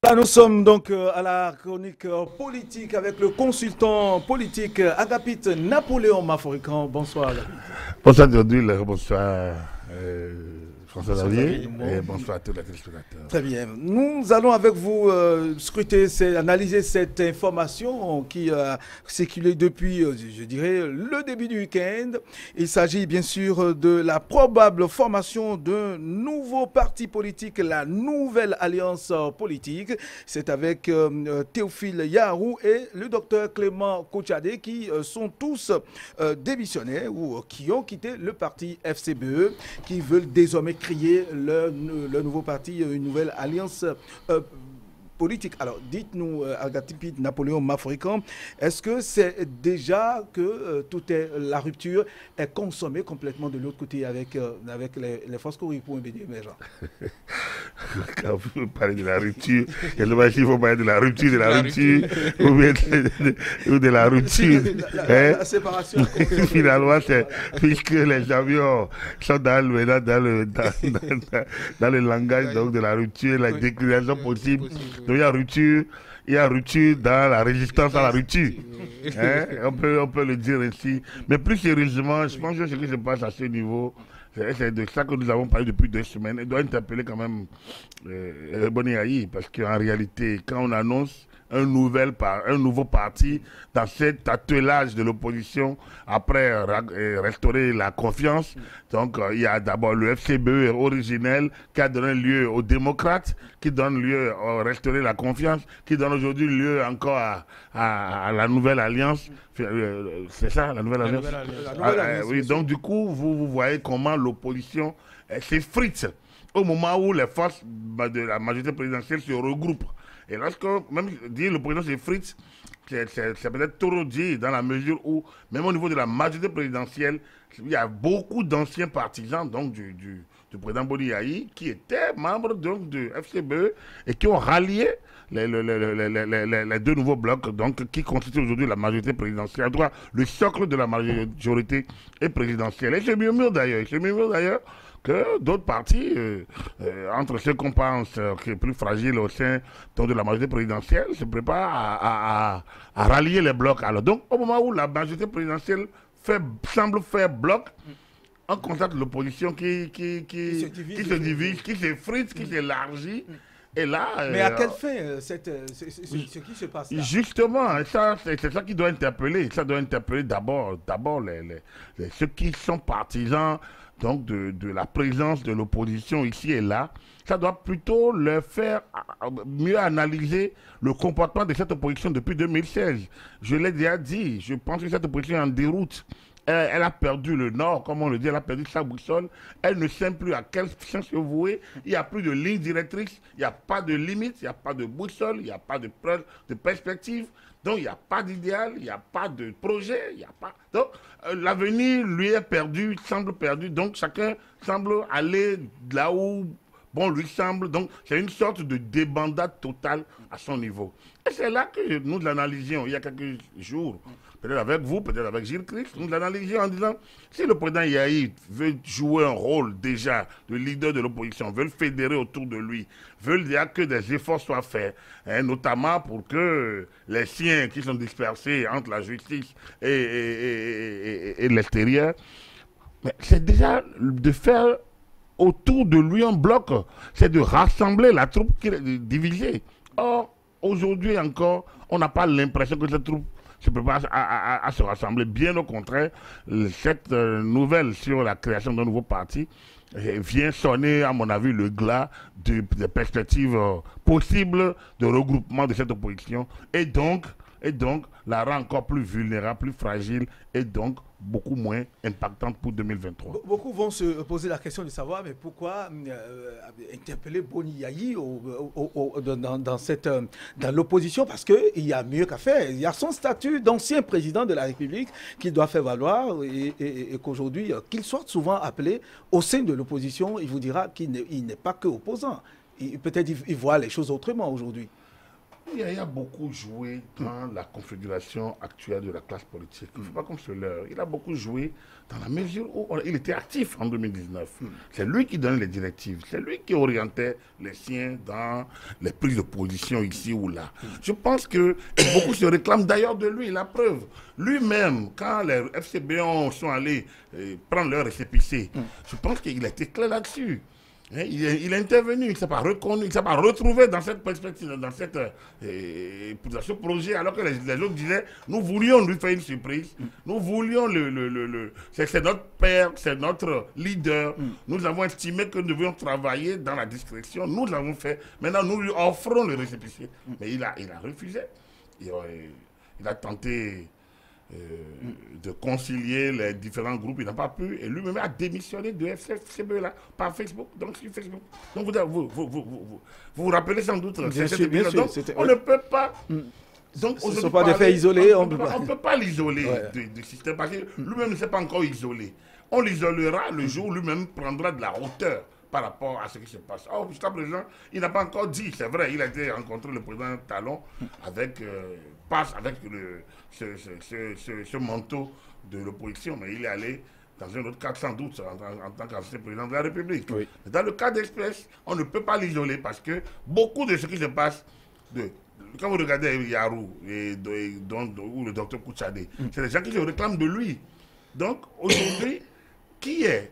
Là, nous sommes donc à la chronique politique avec le consultant politique Agapit Napoléon Maforican. Bonsoir Agapit. Bonsoir Dodul, bonsoir François Xavier et bonsoir à tous les téléspectateurs. Très bien. Nous allons avec vous scruter, analyser cette information qui a circulé depuis, je dirais, le début du week-end. Il s'agit bien sûr de la probable formation d'un nouveau parti politique, la Nouvelle Alliance politique. C'est avec Théophile Yarou et le docteur Clément Kochadé qui sont tous démissionnaires ou qui ont quitté le parti FCBE, qui veulent désormais créer le nouveau parti, une nouvelle alliance politique. Alors, dites-nous, Agapit Napoléon Maforican, est-ce que c'est déjà que la rupture est consommée complètement de l'autre côté avec les forces Kouri pour un BD émergent? Quand vous parlez de la rupture, je ne sais pas s'il faut parler de la rupture, ou de la rupture. La séparation. Finalement, c'est puisque les avions sont dans le langage donc, de la rupture, la déclinaison possible. Donc il y a rupture dans la résistance à la rupture. On peut le dire ainsi. Mais plus sérieusement, je pense que ce qui se passe à ce niveau, c'est de ça que nous avons parlé depuis 2 semaines. Il doit interpeller quand même Boni Aïe, parce qu'en réalité, quand on annonce un nouveau parti dans cet attelage de l'opposition, après restaurer la confiance. Donc, il y a d'abord le FCBE originel qui a donné lieu aux démocrates, qui donne lieu à restaurer la confiance, qui donne aujourd'hui lieu encore à la nouvelle alliance. C'est ça, la nouvelle alliance? Oui, donc du coup, vous voyez comment l'opposition s'effrite au moment où les forces de la majorité présidentielle se regroupent. Et lorsque même dire le président s'effrite, c'est peut-être trop dit dans la mesure où, même au niveau de la majorité présidentielle, il y a beaucoup d'anciens partisans donc, du président Boni Aïe qui étaient membres donc, du FCBE et qui ont rallié les 2 nouveaux blocs donc, qui constituent aujourd'hui la majorité présidentielle. En tout cas, le socle de la majorité est présidentielle. Et je murmure d'ailleurs que d'autres partis, entre ceux qu'on pense qui est plus fragile au sein donc, de la majorité présidentielle, se préparent à rallier les blocs. Alors, donc, au moment où la majorité présidentielle semble faire bloc, on constate l'opposition qui se divise, qui s'effrite, qui s'élargit. Et là, mais à quelle fin ce qui se passe là? Justement, c'est ça qui doit interpeller. Ça doit interpeller d'abord ceux qui sont partisans donc de la présence de l'opposition ici et là. Ça doit plutôt leur faire mieux analyser le comportement de cette opposition depuis 2016. Je l'ai déjà dit, je pense que cette opposition est en déroute. Elle a perdu le nord, comme on le dit, elle a perdu sa boussole. Elle ne sait plus à quel sens se vouer. Il n'y a plus de ligne directrice, il n'y a pas de limite, il n'y a pas de boussole, il n'y a pas de perspective. Donc, il n'y a pas d'idéal, il n'y a pas de projet, il n'y a pas... Donc, l'avenir, lui, est perdu, semble perdu. Donc, chacun semble aller là où bon lui semble. Donc, c'est une sorte de débandade totale à son niveau. Et c'est là que nous l'analysions il y a quelques jours. Peut-être avec vous, peut-être avec Gilles Christ, nous l'analysions en disant, si le président Yahi veut jouer un rôle déjà de leader de l'opposition, veut le fédérer autour de lui, veut dire que des efforts soient faits, hein, notamment pour que les siens qui sont dispersés entre la justice et l'extérieur, c'est déjà de faire autour de lui un bloc, c'est de rassembler la troupe qui est divisée. Or, aujourd'hui encore, on n'a pas l'impression que cette troupe se prépare à se rassembler. Bien au contraire, cette nouvelle sur la création d'un nouveau parti vient sonner, à mon avis, le glas des perspectives possibles de regroupement de cette opposition et donc la rend encore plus vulnérable, plus fragile et donc beaucoup moins impactante pour 2023. Beaucoup vont se poser la question de savoir mais pourquoi interpeller Boni Aïe dans l'opposition, parce qu'il y a mieux qu'à faire. Il y a son statut d'ancien président de la République qu'il doit faire valoir et qu'aujourd'hui, qu'il soit souvent appelé au sein de l'opposition, il vous dira qu'il n'est pas que opposant. Peut-être il voit les choses autrement aujourd'hui. Yaya a beaucoup joué dans la configuration actuelle de la classe politique. Il ne faut pas qu'on se leurre. Il a beaucoup joué dans la mesure où il était actif en 2019. C'est lui qui donnait les directives. C'est lui qui orientait les siens dans les prises de position ici ou là. Je pense que beaucoup se réclament d'ailleurs de lui. La preuve, lui-même, quand les FCBO sont allés prendre leur récépissé, je pense qu'il a été clair là-dessus. Il est intervenu, il ne s'est pas reconnu, il ne s'est pas retrouvé dans cette perspective, dans ce projet, alors que les autres disaient, nous voulions lui faire une surprise, nous voulions c'est notre père, c'est notre leader, nous avons estimé que nous devions travailler dans la discrétion, nous l'avons fait, maintenant nous lui offrons le récépissé. Mais il a refusé, il a tenté de concilier les différents groupes, il n'a pas pu, et lui-même a démissionné de FCBE là, par Facebook, donc sur Facebook. Donc vous rappelez sans doute cette épisode. Donc, on ne peut pas. Donc, ce ne sont pas des faits isolés. On ne peut pas l'isoler du système, parce que lui-même ne s'est pas encore isolé. On l'isolera le jour où lui-même prendra de la hauteur par rapport à ce qui se passe. Oh, jusqu'à présent, il n'a pas encore dit, c'est vrai, il a été rencontré le président Talon avec ce manteau de l'opposition, mais il est allé dans un autre cadre sans doute en tant qu'ancien président de la République. Oui. Dans le cas d'Express, on ne peut pas l'isoler parce que beaucoup de ce qui se passe, quand vous regardez Yarou ou le docteur Kouchadé, c'est des gens qui se réclament de lui. Donc aujourd'hui, quel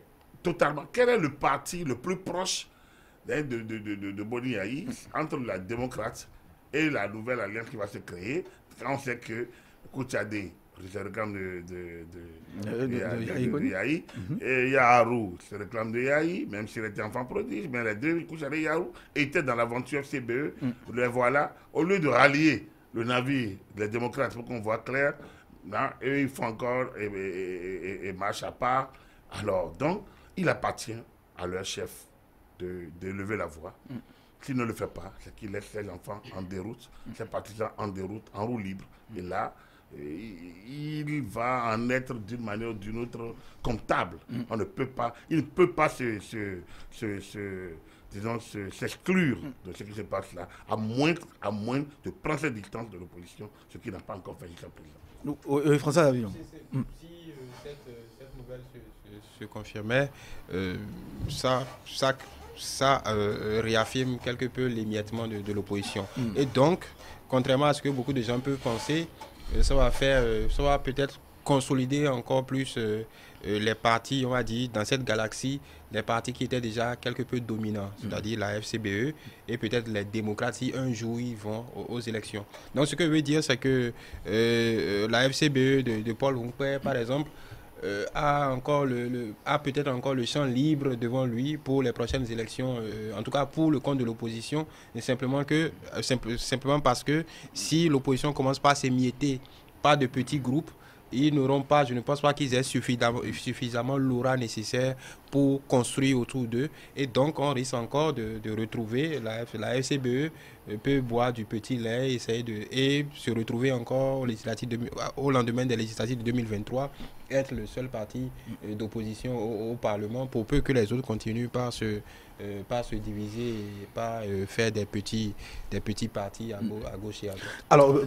est le parti le plus proche de Boni Yahi entre la démocrate et la nouvelle alliance qui va se créer, quand on sait que Kouchadé se réclame de Yahi, et Yarou se réclame de Yahi, même s'il était enfant prodige, mais les deux, Kouchadé et Yarou, étaient dans l'aventure FCBE. Les voilà, au lieu de rallier le navire des démocrates pour qu'on voit clair, là, eux, ils font encore et marchent à part. Alors, donc, il appartient à leur chef de lever la voix. S'il ne le fait pas, c'est qu'il laisse ses enfants en déroute, ses partisans en déroute, en roue libre. Et là, il va en être d'une manière ou d'une autre comptable. On ne peut pas, il ne peut pas s'exclure de ce qui se passe là, à moins de prendre ses distances de l'opposition, ce qu'il n'a pas encore fait jusqu'à présent. François Davillon. Si cette nouvelle se confirmait, ça réaffirme quelque peu l'émiettement de l'opposition. Et donc, contrairement à ce que beaucoup de gens peuvent penser, ça va peut-être consolider encore plus les partis, on va dire, dans cette galaxie, les partis qui étaient déjà quelque peu dominants, c'est-à-dire la FCBE et peut-être les démocrates si un jour ils vont aux élections. Donc ce que je veux dire, c'est que la FCBE de Paul Humphrey, par exemple, a peut-être encore le champ libre devant lui pour les prochaines élections, en tout cas pour le compte de l'opposition, simplement parce que si l'opposition commence par s'émietter par de petits groupes, ils n'auront pas, je ne pense pas qu'ils aient suffisamment l'aura nécessaire pour construire autour d'eux. Et donc, on risque encore de retrouver la FCBE peut boire du petit lait, et se retrouver encore au lendemain des législatives de 2023, être le seul parti d'opposition au Parlement, pour peu que les autres continuent par se diviser et pas faire des petits partis à gauche et à droite. Alors,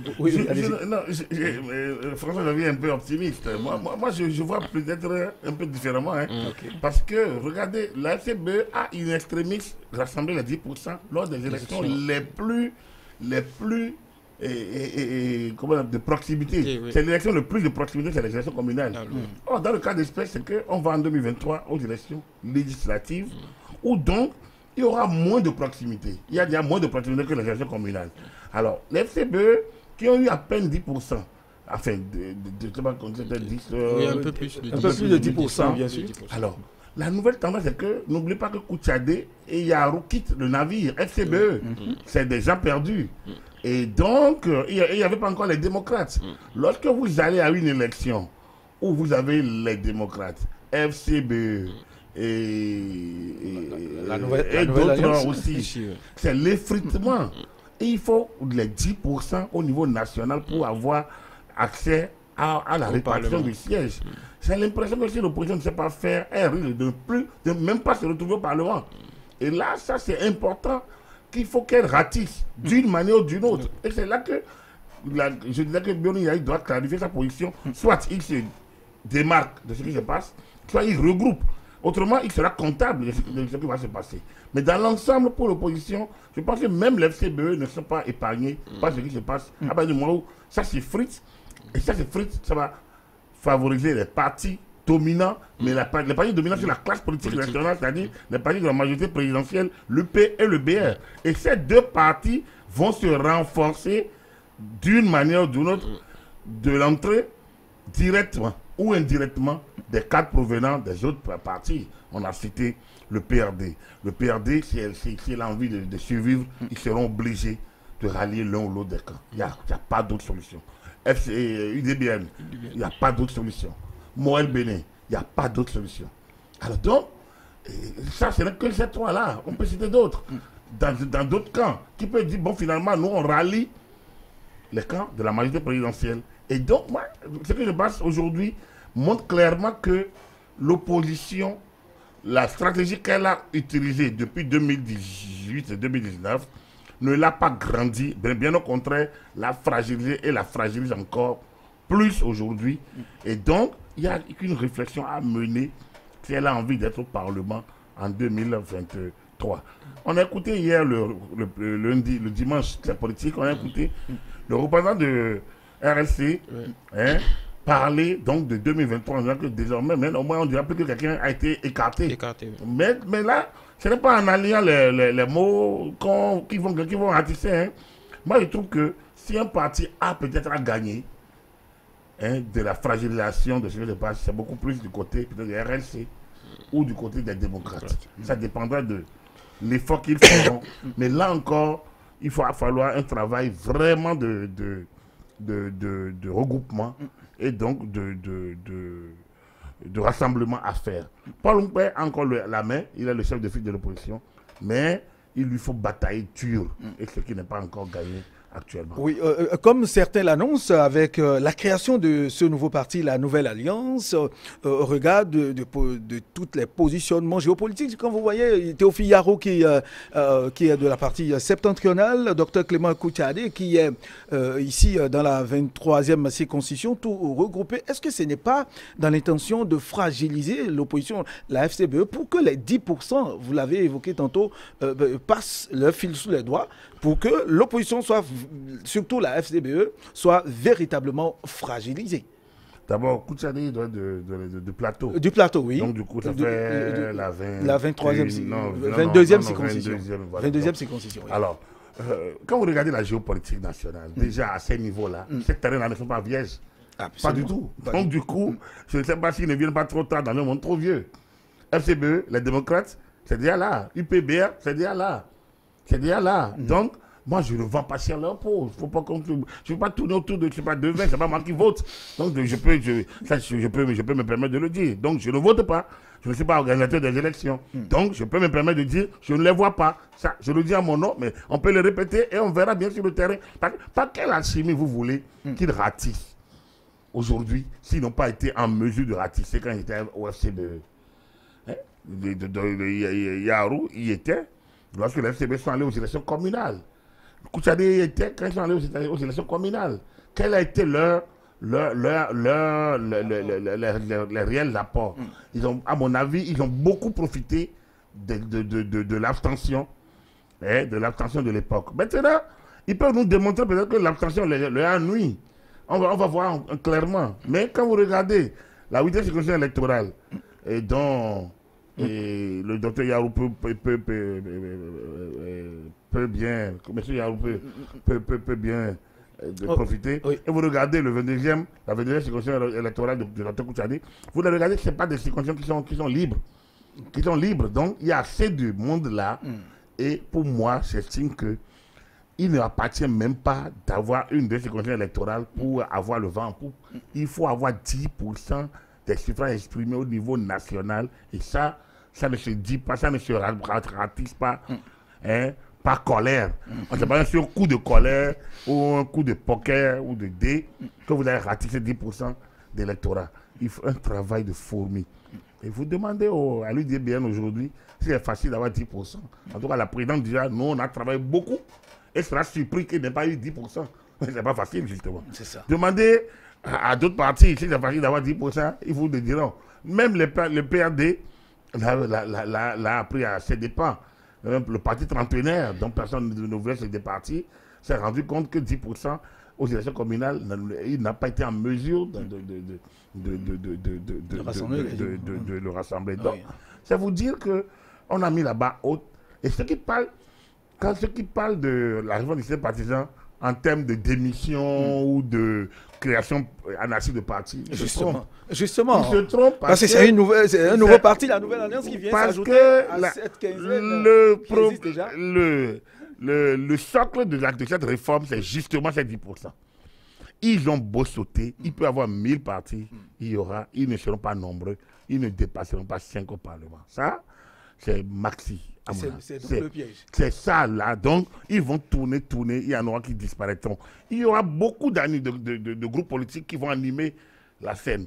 François, je viens un peu optimiste. Moi je vois peut-être un peu différemment. Parce que, regardez, la FCBE a une extrémiste rassemblé les 10% lors des élections les plus de proximité. C'est l'élection le plus de proximité, c'est les élections communales. Or, dans le cas d'espèce, c'est qu'on va en 2023 aux élections législatives, où donc il y aura moins de proximité. Il y a déjà moins de proximité que les élections communales. Alors, les FCBE qui ont eu à peine 10%, enfin, un peu plus de 10%, bien sûr. Alors, la nouvelle tendance, c'est que n'oubliez pas que Kouchadé et Yarou quittent le navire FCBE. C'est des gens perdus. Et donc, il n'y avait pas encore les démocrates. Lorsque vous allez à une élection où vous avez les démocrates, FCBE et d'autres aussi, c'est l'effritement. Et il faut les 10% au niveau national pour avoir accès à la répartition du siège. C'est l'impression que si l'opposition ne sait pas faire, elle risque de même pas se retrouver au Parlement. Et là, ça c'est important. qu'il faut qu'elle ratisse d'une manière ou d'une autre. Et c'est là que je disais que Bioni Yahi doit clarifier sa position. Soit il se démarque de ce qui se passe, soit il regroupe. Autrement, il sera comptable de ce qui va se passer. Mais dans l'ensemble, pour l'opposition, je pense que même les FCBE ne sont pas épargnés par ce qui se passe. À partir du moment où ça s'effrite, et ça s'effrite, ça va favoriser les partis dominants, mais les partis dominants, c'est la classe politique nationale, c'est-à-dire les partis de la majorité présidentielle, l'UP et le BR. Et ces deux partis vont se renforcer d'une manière ou d'une autre de l'entrée directement ou indirectement des cadres provenant des autres partis. On a cité le PRD. Le PRD, si il a envie de survivre, ils seront obligés de rallier l'un ou l'autre des camps. Il n'y a pas d'autre solution. UDBN, il n'y a pas d'autre solution. Moël Bénin, il n'y a pas d'autre solution. Alors donc, ça, ce n'est que ces trois-là. On peut citer d'autres. Dans d'autres camps, qui peut dire, bon, finalement, nous, on rallie les camps de la majorité présidentielle. Et donc, moi, ce que je passe aujourd'hui montre clairement que l'opposition, la stratégie qu'elle a utilisée depuis 2018 et 2019, ne l'a pas grandi, bien au contraire, l'a fragilisée et la fragilise encore plus aujourd'hui. Et donc, il y a une réflexion à mener si elle a envie d'être au Parlement en 2023. On a écouté hier, le dimanche, la politique, on a écouté le représentant de RLC parler donc de 2023, en disant que désormais, au moins on dirait plus que quelqu'un a été écarté. Oui. Mais là, ce n'est pas en alliant les mots qui vont ratisser. Hein. Moi, je trouve que si un parti a peut-être à gagner de la fragilisation de ce qui se passe, c'est beaucoup plus du côté peut-être des RLC ou du côté des démocrates. Ça dépendra de l'effort qu'ils feront. Mais là encore, il va falloir un travail vraiment de regroupement et donc de rassemblement à faire. Paul Oumpe a encore la main, il est le chef de file de l'opposition, mais il lui faut batailler dur, et ce qui n'est pas encore gagné actuellement. Oui, comme certains l'annoncent, avec la création de ce nouveau parti, la Nouvelle Alliance, au regard de tous les positionnements géopolitiques, comme vous voyez, Théophile Yaro qui est de la partie septentrionale, Dr Clément Koutiadé qui est ici dans la 23e circonscription, tout regroupé. Est-ce que ce n'est pas dans l'intention de fragiliser l'opposition, la FCBE, pour que les 10%, vous l'avez évoqué tantôt, passent leur fil sous les doigts, pour que l'opposition soit, surtout la FCBE, soit véritablement fragilisée? D'abord, Koutiadé doit de plateau. Du plateau, oui. Donc, du coup, ça fait la 23e, 22e circonscription. 22e circonscription. Oui. Alors, quand vous regardez la géopolitique nationale, déjà à ces niveaux-là, ces terrains-là ne sont pas vierges. Pas du tout. Donc, du coup, je ne sais pas s'ils ne viennent pas trop tard dans le monde, trop vieux. FCBE, les démocrates, c'est déjà là. UPBR, c'est déjà là. C'est déjà là. Donc, moi, je ne vends pas cher leur peau. Faut pas je ne veux pas tourner autour de, je sais pas, de 20, c'est pas moi qui vote. Donc, je peux me permettre de le dire. Donc, je ne vote pas. Je ne suis pas organisateur des élections. Donc, je peux me permettre de dire, je ne les vois pas. Ça, je le dis à mon nom, mais on peut le répéter et on verra bien sur le terrain. Par quelle alchimie vous voulez qu'ils ratissent aujourd'hui, s'ils n'ont pas été en mesure de ratisser quand ils étaient au FCBE? Yarou y était lorsque les FCBE sont allés aux élections communales. Koutiadé y était quand ils sont allés aux élections communales. Quel a été leur réel apport? Ils ont, à mon avis, ils ont beaucoup profité de l'abstention, de l'abstention de l'époque. Maintenant, ils peuvent nous démontrer peut-être que l'abstention leur nuit. On va voir clairement. Mais quand vous regardez la 8e circonscription électorale, et dont le docteur Yarou peut bien, monsieur Yarou peut bien profiter. Oui. Et vous regardez la 22e circonscription électorale de docteur Koutiadé, vous la regardez, ce n'est pas des circonscriptions qui sont libres. Qui sont libres. Donc, il y a assez de monde là. Et pour moi, j'estime que il ne appartient même pas d'avoir une des circonscriptions électorales pour avoir le vent en poupe. Il faut avoir 10% des suffrages exprimés au niveau national. Et ça ne se dit pas, ça ne se ratisse pas par colère. On ne sait pas sur un coup de colère ou un coup de poker ou de dé que vous allez ratisser 10% d'électorat. Il faut un travail de fourmi. Et vous demandez à l'UDBN aujourd'hui si c'est facile d'avoir 10%. En tout cas, la présidente dit, nous, on a travaillé beaucoup. Elle sera surpris qu'il n'ait pas eu 10%. C'est pas facile, justement. C'est ça. Demandez à d'autres partis si c'est facile d'avoir 10%, ils vous le diront. Même le PRD l'a appris à ses dépens. Le parti trentenaire, dont personne ne voulait se départir, s'est rendu compte que 10% aux élections communales, il n'a pas été en mesure de le rassembler. Donc, c'est vous dire qu'on a mis la barre haute. Et ceux qui parlent de la réforme du système partisan en termes de démission ou de création anarchique de parti, Justement. Ils se trompent parce que c'est un nouveau parti, la nouvelle alliance qui vient s'ajouter à cette quinzaine qui existe déjà. Le socle de cette réforme, c'est justement ces 10%. Ils ont beau sauter, il peut y avoir 1000 partis, ils ne seront pas nombreux, ils ne dépasseront pas 5 au Parlement. Ça, c'est maxi. C'est le piège. C'est ça là. Donc, ils vont tourner, il y en aura qui disparaîtront. Il y aura beaucoup d'années de groupes politiques qui vont animer la scène.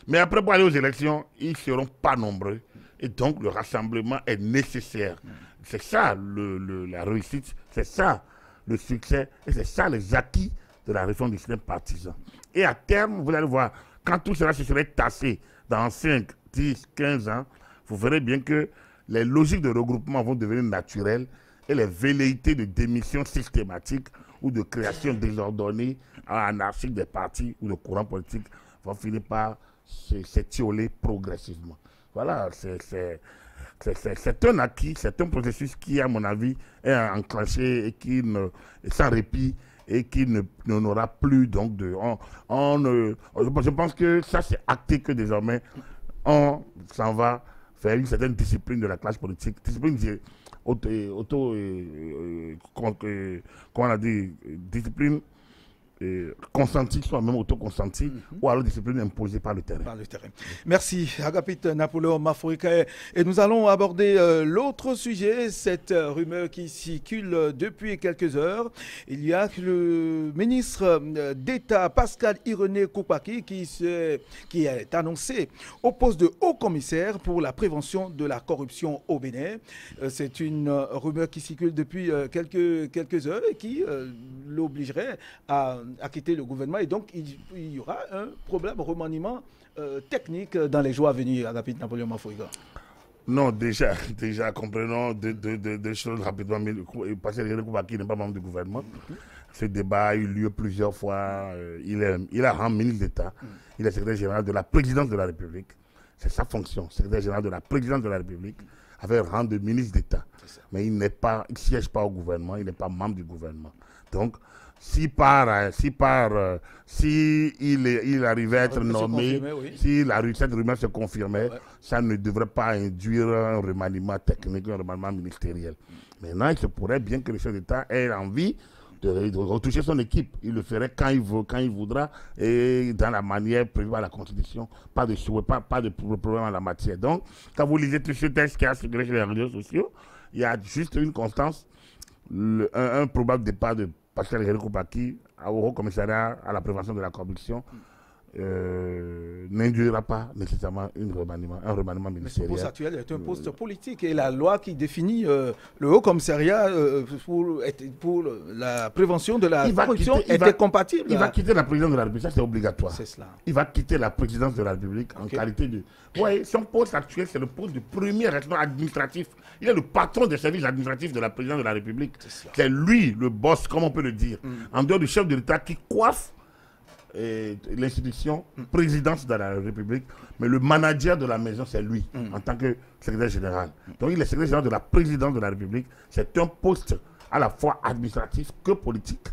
Mais après, pour aller aux élections, ils ne seront pas nombreux. Et donc, le rassemblement est nécessaire. C'est ça la réussite, c'est ça le succès, et c'est ça les acquis de la réforme du système partisan. Et à terme, vous allez voir, quand tout cela se serait tassé dans 5, 10, 15 ans, vous verrez bien que les logiques de regroupement vont devenir naturelles et les velléités de démission systématique ou de création désordonnée anarchique des partis ou de courants politiques vont finir par s'étioler progressivement. Voilà, c'est un acquis, c'est un processus qui, à mon avis, est enclenché et qui sans répit et qui n'aura plus donc de... je pense que ça, c'est acté que désormais, on s'en va faire une certaine discipline de la classe politique. Discipline, comment on a dit, discipline consentie, soit même auto-consentie, ou alors discipline imposée par le terrain. Merci, Agapit Napoléon Mafoika. Et nous allons aborder l'autre sujet, cette rumeur qui circule depuis quelques heures. Il y a le ministre d'État Pascal Irené Koupaki qui est annoncé au poste de haut-commissaire pour la prévention de la corruption au Bénin. C'est une rumeur qui circule depuis quelques heures et qui l'obligerait à quitter le gouvernement, et donc il y aura un problème remaniement technique dans les jours à venir, Agapit Napoléon Mafoiga. Non, déjà, comprenons deux choses rapidement. Parce que Irené Koupaki n'est pas membre du gouvernement. Ce débat a eu lieu plusieurs fois. Il a rang ministre d'État. Il est secrétaire général de la présidence de la République. C'est sa fonction, secrétaire général de la présidence de la République, avec rang de ministre d'État. Mais il ne siège pas au gouvernement, il n'est pas membre du gouvernement. Donc, si il arrivait à être nommé, si cette rumeur se confirmait, ça ne devrait pas induire un remaniement technique, un remaniement ministériel. Maintenant, il se pourrait bien que le chef d'État ait envie de retoucher son équipe. Il le ferait quand il voudra et dans la manière prévue par la Constitution. Pas de souhait, pas de problème en la matière. Donc, quand vous lisez tout ce texte qui a circulé sur les réseaux sociaux, il y a juste une constance, un probable départ de Pascal Irené Koupaki au Haut Commissariat à la prévention de la corruption n'induira pas nécessairement un remaniement ministériel. Mais ce poste actuel est un poste politique et la loi qui définit le Haut Commissariat pour la prévention de la corruption était compatible. Il va quitter la présidence de la République, ça c'est obligatoire. C'est cela. Il va quitter la présidence de la République en qualité de... Oui, son poste actuel, c'est le poste de premier responsable administratif. Il est le patron des services administratifs de la présidence de la République. C'est lui, le boss, comme on peut le dire. En dehors du chef de l'État qui coiffe l'institution présidence de la République, mais le manager de la maison, c'est lui, en tant que secrétaire général. Donc il est secrétaire général de la présidence de la République. C'est un poste à la fois administratif que politique.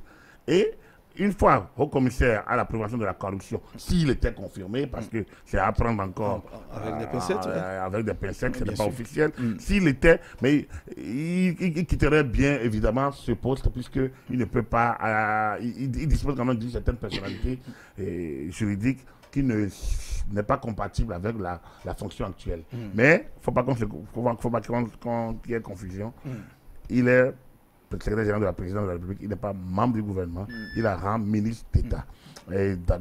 Et une fois haut commissaire à la prévention de la corruption, s'il était confirmé, parce que c'est à prendre encore avec des pincettes, avec des pincettes, ce n'est pas officiel. S'il était, mais il quitterait bien évidemment ce poste, puisqu'il ne peut pas, il dispose quand même d'une certaine personnalité juridique qui n'est pas compatible avec la fonction actuelle. Mais il ne faut pas qu'il y ait confusion. Il est secrétaire général de la présidence de la République, il n'est pas membre du gouvernement, il a rang ministre d'État.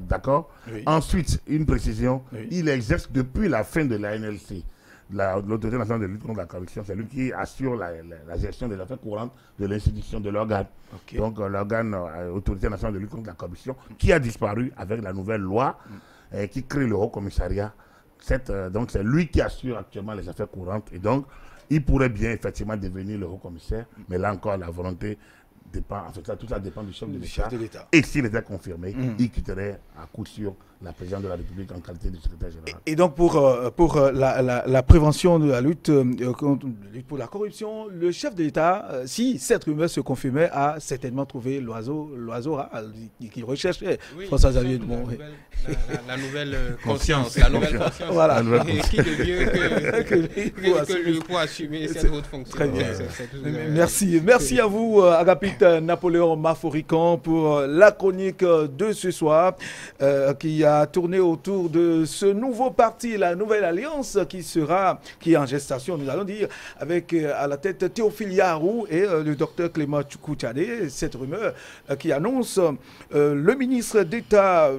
D'accord. Oui. Ensuite, une précision, Oui. il exerce depuis la fin de la NLC. L'autorité nationale de lutte contre la corruption, c'est lui qui assure la gestion des affaires courantes de l'institution de l'organe. Okay. Donc l'organe autorité nationale de lutte contre la corruption qui a disparu avec la nouvelle loi qui crée le haut commissariat. Donc c'est lui qui assure actuellement les affaires courantes et donc il pourrait bien effectivement devenir le haut commissaire, mais là encore la volonté dépend, en fait, tout ça dépend du chef de l'État. Et s'il était confirmé, il quitterait à coup sûr la présidence de la République en qualité de secrétaire général. Et donc pour la prévention de la lutte pour la corruption, le chef de l'État, si cette rumeur se confirmait, a certainement trouvé l'oiseau rare qui recherchait François-Xavier Dumont. La nouvelle conscience. La nouvelle conscience. Voilà. Qui de mieux que lui pour assumer cette haute fonction. Très bien. Merci. Merci à vous, Agapit Napoléon Maforican, pour la chronique de ce soir qui a tourné autour de ce nouveau parti, la nouvelle alliance qui est en gestation, nous allons dire, avec à la tête Théophile Yarou et le docteur Clément Koutiadé. Cette rumeur qui annonce le ministre d'État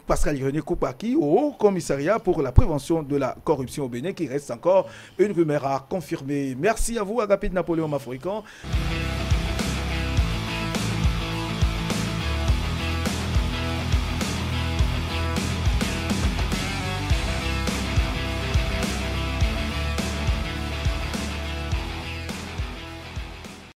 Pascal Irénée Koupaki au Haut Commissariat pour la prévention de la corruption au Bénin, qui reste encore une rumeur à confirmer. Merci à vous, Agapit Napoléon Maforican.